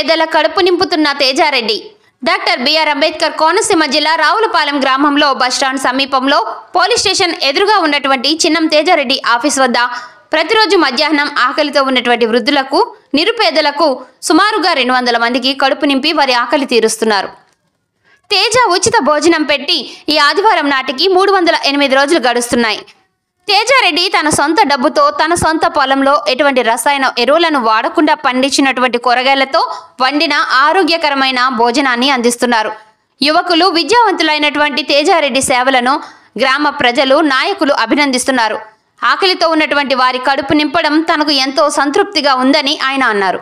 పేదల కడుపు నింపుతున్న Teja Reddy. Doctor BR Ambedkar Konaseema జిల్లా రావులపాలెం గ్రామంలో బస్టాండ్ సమీపంలో పోలీస్ స్టేషన్ ఎదురుగా ఉన్నటువంటి చిన్నం తేజారెడ్డి ఆఫీస్ వద్ద ప్రతిరోజు మధ్యాహ్నం ఆకలితో ఉన్నటువంటి వృద్ధులకు, నిరుపేదలకు సుమారుగా 200 మందికి కడుపు నింపి వారి ఆకలి తీరుస్తున్నారు. తేజ ఉచిత భోజనం పెట్టి ఈ ఆదివారం నాటికి 308 రోజులు గడుస్తున్నాయి. తేజారెడ్డి తన సొంత డబ్బుతో తన సొంత పొలంలో ఎటువంటి రసాయన ఎరువులను వాడకుండా పండించినటువంటి కూరగాయలతో వండిన ఆరోగ్యకరమైన భోజనాన్ని అందిస్తున్నారు. యువకులు, విద్యావంతులైనటువంటి తేజారెడ్డి సేవలను గ్రామ ప్రజలు, నాయకులు అభినందిస్తున్నారు. ఆకలితో ఉన్నటువంటి వారి కడుపు నింపడం తనకు ఎంతో సంతృప్తిగా ఉందని ఆయన అన్నారు.